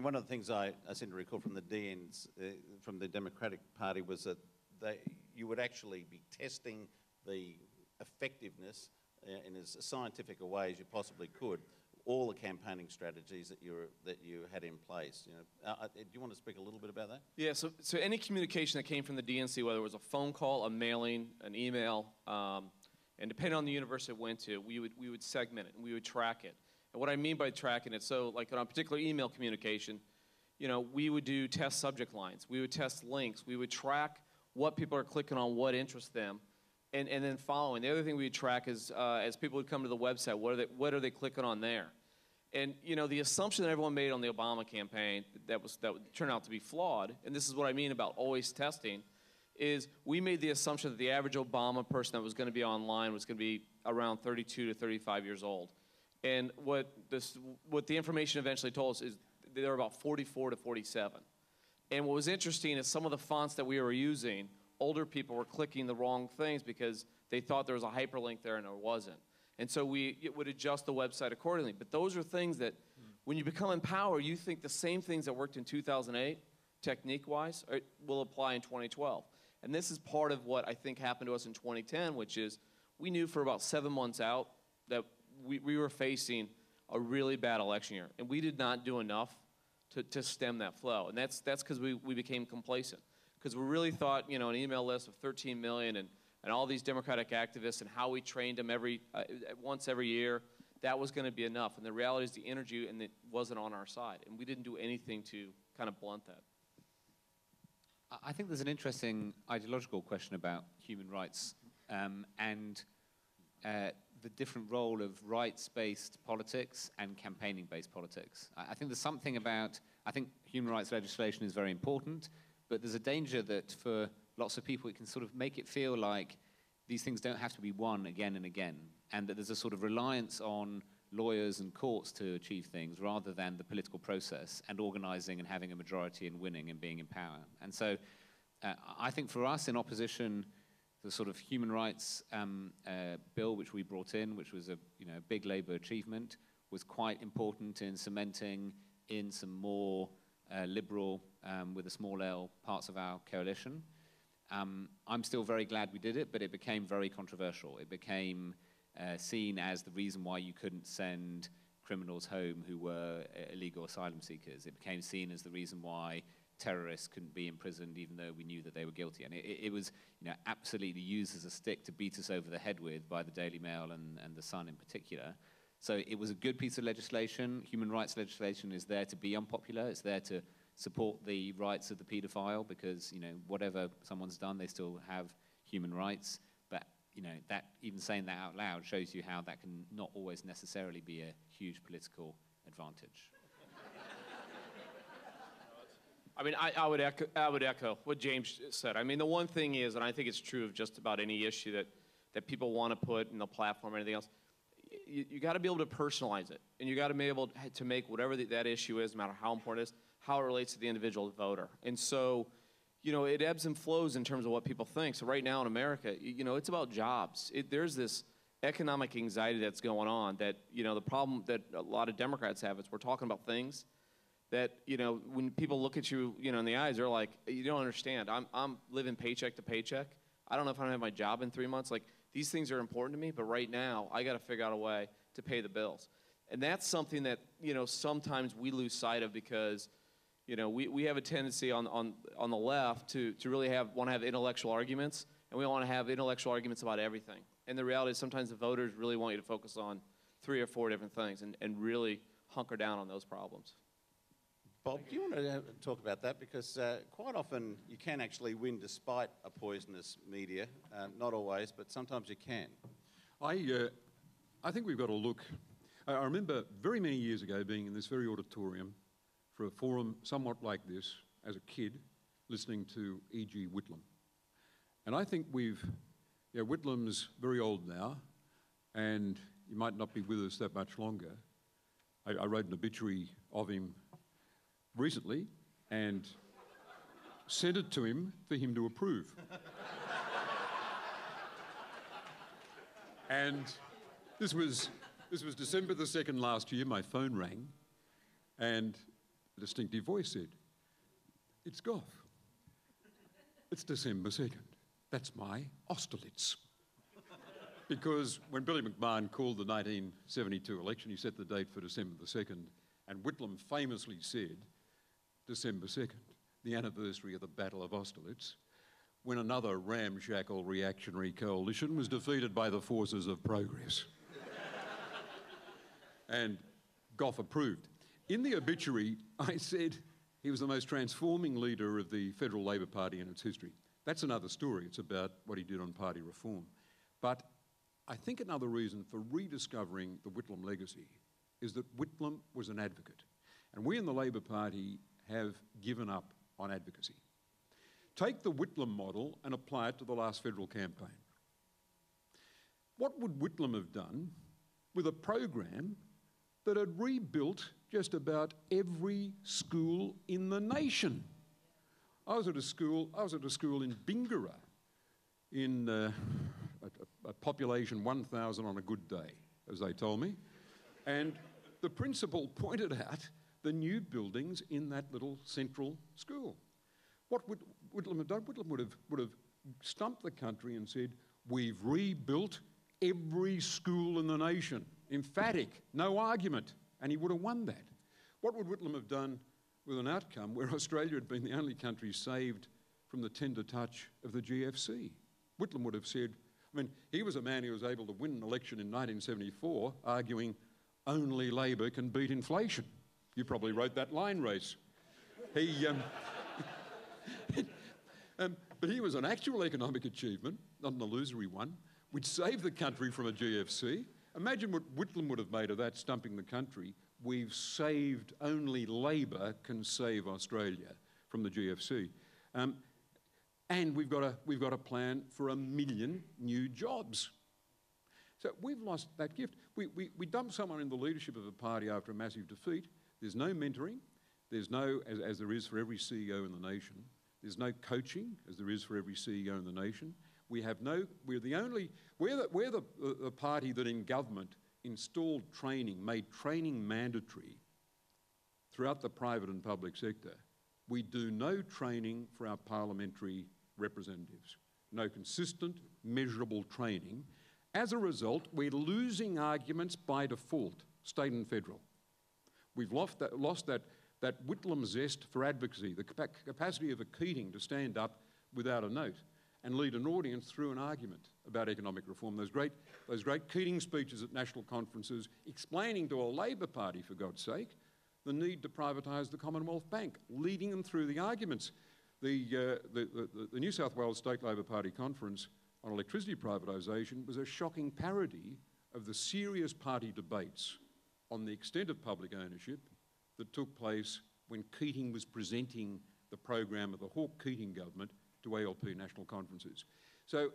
one of the things I seem to recall from the from the Democratic Party was that you would actually be testing the effectiveness in as scientific a way as you possibly could, all the campaigning strategies that you had in place. You know, do you want to speak a little bit about that? Yeah. So any communication that came from the DNC, whether it was a phone call, a mailing, an email, and depending on the university it went to, we would segment it and we would track it. And what I mean by tracking it, so like on a particular email communication, you know, we would do test subject lines, we would test links, we would track what people are clicking on, what interests them, and then following. The other thing we would track is as people would come to the website, what are they clicking on there? And you know, the assumption that everyone made on the Obama campaign that would turn out to be flawed, and this is what I mean about always testing, is we made the assumption that the average Obama person that was going to be online was going to be around 32 to 35 years old. And what the information eventually told us is they were about 44 to 47. And what was interesting is some of the fonts that we were using, older people were clicking the wrong things because they thought there was a hyperlink there and there wasn't. And so it would adjust the website accordingly. But those are things that, when you become in power, you think the same things that worked in 2008, technique-wise, will apply in 2012. And this is part of what I think happened to us in 2010, which is we knew for about 7 months out that we were facing a really bad election year. And we did not do enough to stem that flow. And that's because we became complacent. Because we really thought, you know, an email list of 13 million and all these Democratic activists and how we trained them once every year, that was going to be enough. And the reality is the energy and it wasn't on our side. And we didn't do anything to kind of blunt that. I think there's an interesting ideological question about human rights and the different role of rights-based politics and campaigning-based politics. I think there's something about, I think human rights legislation is very important, but there's a danger that for lots of people it can sort of make it feel like these things don't have to be won again and again, and that there's a sort of reliance on lawyers and courts to achieve things rather than the political process and organizing and having a majority and winning and being in power. And so I think for us in opposition, the sort of human rights bill which we brought in, which was a big Labour achievement, was quite important in cementing in some more liberal, with a small L, parts of our coalition. I'm still very glad we did it, but it became very controversial. It became seen as the reason why you couldn't send criminals home who were illegal asylum seekers. It became seen as the reason why terrorists couldn't be imprisoned even though we knew that they were guilty. And it was absolutely used as a stick to beat us over the head with by the Daily Mail and the Sun in particular. So it was a good piece of legislation. Human rights legislation is there to be unpopular. It's there to support the rights of the paedophile because, whatever someone's done, they still have human rights. But, that even saying that out loud shows you how that can not always necessarily be a huge political advantage. I mean, I would echo what James said. I mean, the one thing is, and I think it's true of just about any issue that people want to put in the platform or anything else, you got to be able to personalize it. And you got to be able to make whatever that issue is, no matter how important it is, how it relates to the individual voter. And so, it ebbs and flows in terms of what people think. So right now in America, it's about jobs. There's this economic anxiety that's going on that, the problem that a lot of Democrats have is we're talking about things that, when people look at you, in the eyes, they're like, you don't understand. I'm living paycheck to paycheck. I don't know if I'm going to have my job in 3 months. Like, these things are important to me, but right now, I got to figure out a way to pay the bills. And that's something that, sometimes we lose sight of because, we have a tendency on the left to really want to have intellectual arguments, and we want to have intellectual arguments about everything. And the reality is sometimes the voters really want you to focus on 3 or 4 different things and really hunker down on those problems. Bob, do you want to talk about that? Because quite often you can actually win despite a poisonous media. Not always, but sometimes you can. I think we've got to look. I remember very many years ago being in this very auditorium for a forum somewhat like this as a kid, listening to E.G. Whitlam. And I think Whitlam's very old now, and he might not be with us that much longer. I wrote an obituary of him recently and sent it to him for him to approve. And this was December the 2nd last year. My phone rang, and A distinctive voice said, "It's Gough. It's December 2nd. That's my Austerlitz." Because when Billy McMahon called the 1972 election, he set the date for December the 2nd, and Whitlam famously said, December 2nd, the anniversary of the Battle of Austerlitz, when another ramshackle reactionary coalition was defeated by the forces of progress. And Gough approved. In the obituary, I said he was the most transforming leader of the Federal Labor Party in its history. That's another story. It's about what he did on party reform. But I think another reason for rediscovering the Whitlam legacy is that Whitlam was an advocate. And we in the Labor Party have given up on advocacy. Take the Whitlam model and apply it to the last federal campaign. What would Whitlam have done with a program that had rebuilt just about every school in the nation? I was at a school in Bingara, in a population 1,000 on a good day, as they told me. And the principal pointed out the new buildings in that little central school. What would Whitlam have done? Whitlam would have stumped the country and said, "We've rebuilt every school in the nation." Emphatic, no argument, and he would have won that. What would Whitlam have done with an outcome where Australia had been the only country saved from the tender touch of the GFC? Whitlam would have said, I mean, he was a man who was able to win an election in 1974 arguing only Labor can beat inflation. You probably wrote that line, Race. But he was an actual economic achievement, not an illusory one, which saved the country from a GFC. Imagine what Whitlam would have made of that, stumping the country. We've saved, only Labor can save Australia from the GFC. And we've got a plan for 1 million new jobs. So we've lost that gift. We dump someone in the leadership of a party after a massive defeat. There's no mentoring. There's no, as there is for every CEO in the nation. There's no coaching, as there is for every CEO in the nation. We're the party that in government installed training, made training mandatory throughout the private and public sector. We do no training for our parliamentary representatives. No consistent, measurable training. As a result, we're losing arguments by default, state and federal. We've lost that Whitlam zest for advocacy, the capacity of a Keating to stand up without a note and lead an audience through an argument about economic reform. Those great Keating speeches at national conferences explaining to a Labor Party, for God's sake, the need to privatise the Commonwealth Bank, leading them through the arguments. The New South Wales State Labor Party conference on electricity privatisation was a shocking parody of the serious party debates on the extent of public ownership that took place when Keating was presenting the program of the Hawke-Keating government to ALP national conferences. So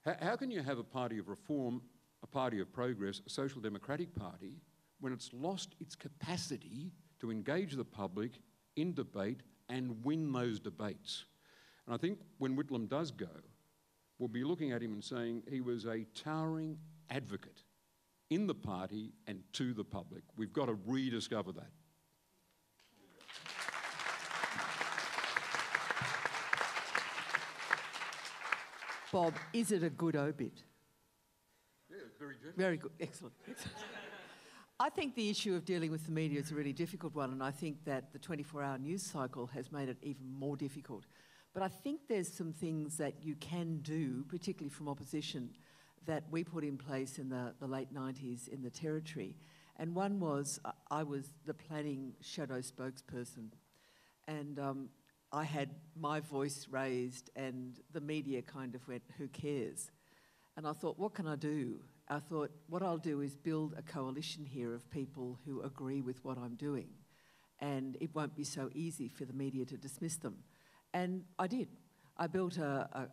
how can you have a party of reform, a party of progress, a social democratic party, when it's lost its capacity to engage the public in debate and win those debates? And I think when Whitlam does go, we'll be looking at him and saying he was a towering advocate in the party and to the public. We've got to rediscover that. Bob, is it a good obit? Yeah, very good. Very good, excellent. I think the issue of dealing with the media is a really difficult one, and I think that the 24-hour news cycle has made it even more difficult. But I think there's some things that you can do, particularly from opposition, that we put in place in the late 90s in the Territory. And one was, I was the planning shadow spokesperson, and I had my voice raised and the media kind of went, who cares? And I thought, what can I do? I thought, what I'll do is build a coalition here of people who agree with what I'm doing, and it won't be so easy for the media to dismiss them. And I did. I built a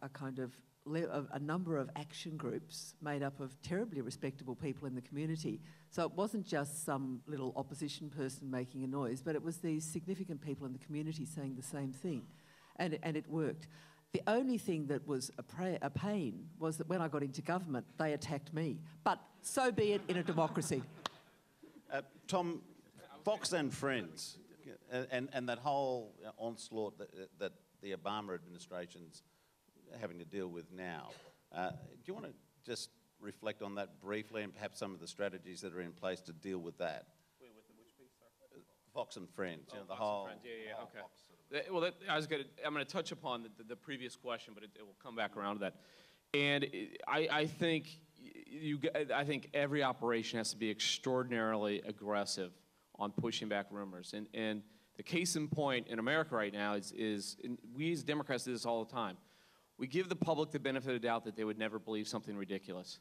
number of action groups made up of terribly respectable people in the community. So it wasn't just some little opposition person making a noise, but it was these significant people in the community saying the same thing. And it worked. The only thing that was a pain was that when I got into government, they attacked me. But so be it in a democracy. Tom, Fox and Friends, and that whole onslaught that the Obama administration's having to deal with now. Do you want to just reflect on that briefly and perhaps some of the strategies that are in place to deal with that? Wait, with which piece, sorry? Fox and Friends, Oh, the Fox whole... and Friends. Yeah, okay. Fox sort of- Well, I'm going to touch upon the previous question, but it will come back around to that. And I think I think every operation has to be extraordinarily aggressive on pushing back rumors. And the case in point in America right now is we as Democrats do this all the time. We give the public the benefit of the doubt that they would never believe something ridiculous.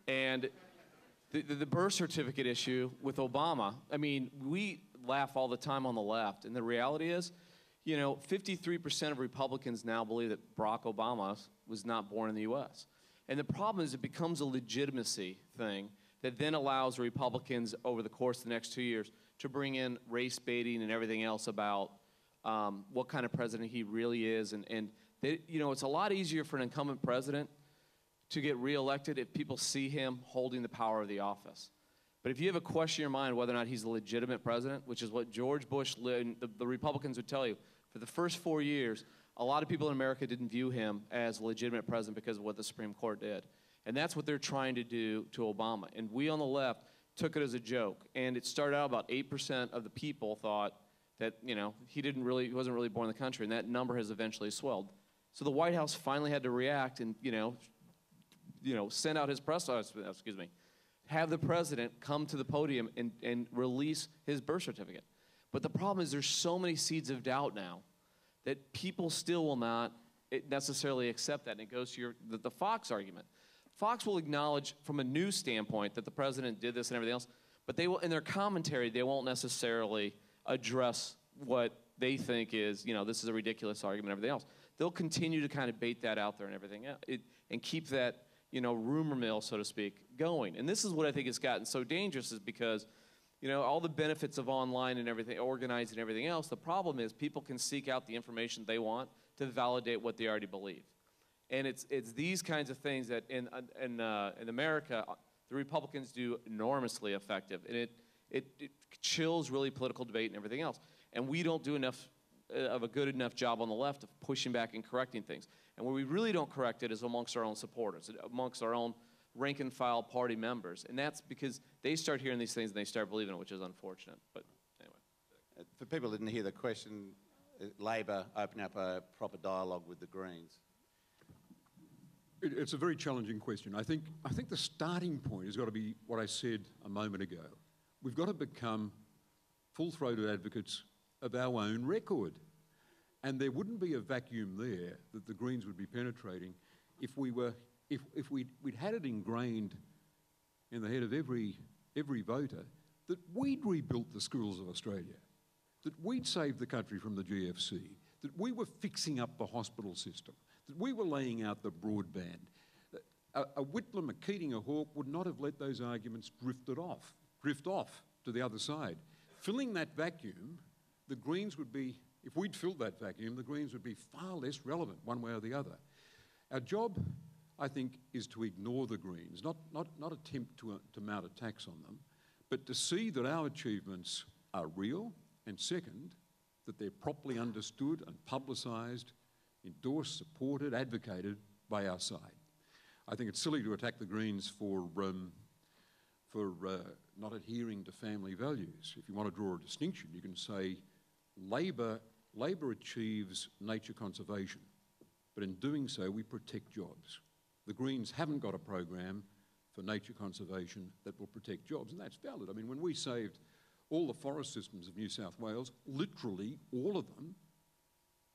And the birth certificate issue with Obama, I mean, we laugh all the time on the left. And the reality is, 53% of Republicans now believe that Barack Obama was not born in the U.S. And the problem is it becomes a legitimacy thing that then allows Republicans over the course of the next 2 years to bring in race baiting and everything else about what kind of president he really is. And they, it's a lot easier for an incumbent president to get reelected if people see him holding the power of the office. But if you have a question in your mind whether or not he's a legitimate president, which is what George Bush, the Republicans would tell you, for the first 4 years, a lot of people in America didn't view him as a legitimate president because of what the Supreme Court did. And that's what they're trying to do to Obama. And we on the left took it as a joke. And it started out about 8% of the people thought that, he wasn't really born in the country. And that number has eventually swelled. So the White House finally had to react and, send out his press, have the president come to the podium and release his birth certificate. But the problem is there's so many seeds of doubt now that people still will not necessarily accept that. And it goes to the Fox argument. Fox will acknowledge from a news standpoint that the president did this and everything else, but they will, in their commentary, they won't necessarily address what they think is, this is a ridiculous argument and everything else. They'll continue to kind of bait that out there and everything else, and keep that, rumor mill, so to speak, going. And this is what I think has gotten so dangerous is because, all the benefits of online and everything, organized and everything else, the problem is people can seek out the information they want to validate what they already believe. And it's these kinds of things that in America, the Republicans do enormously effective. And it chills really political debate and everything else. And we don't do enough of a good enough job on the left of pushing back and correcting things. And where we really don't correct it is amongst our own supporters, amongst our own rank and file party members. And that's because they start hearing these things and they start believing it, which is unfortunate. But anyway. For people who didn't hear the question, Labor open up a proper dialogue with the Greens. It's a very challenging question. I think the starting point has got to be what I said a moment ago. We've got to become full-throated advocates of our own record. And there wouldn't be a vacuum there that the Greens would be penetrating if we'd had it ingrained in the head of every voter that we'd rebuilt the schools of Australia, that we'd saved the country from the GFC, that we were fixing up the hospital system, that we were laying out the broadband. A Whitlam, a Keating, a Hawke would not have let those arguments drift off to the other side. Filling that vacuum, the Greens would be, if we'd filled that vacuum, the Greens would be far less relevant one way or the other. Our job, I think, is to ignore the Greens, not attempt to mount attacks on them, but to see that our achievements are real, and second, that they're properly understood and publicised, endorsed, supported, advocated by our side. I think it's silly to attack the Greens for not adhering to family values. If you want to draw a distinction, you can say Labor achieves nature conservation, but in doing so, we protect jobs. The Greens haven't got a program for nature conservation that will protect jobs, and that's valid. I mean, when we saved all the forest systems of New South Wales, literally all of them,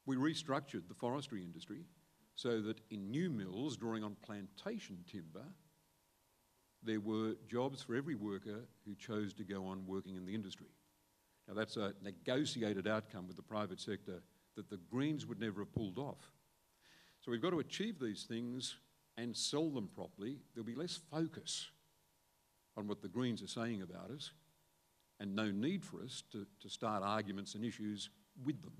we restructured the forestry industry so that in new mills drawing on plantation timber, there were jobs for every worker who chose to go on working in the industry. Now that's a negotiated outcome with the private sector that the Greens would never have pulled off. So we've got to achieve these things and sell them properly. There'll be less focus on what the Greens are saying about us and no need for us to start arguments and issues with them.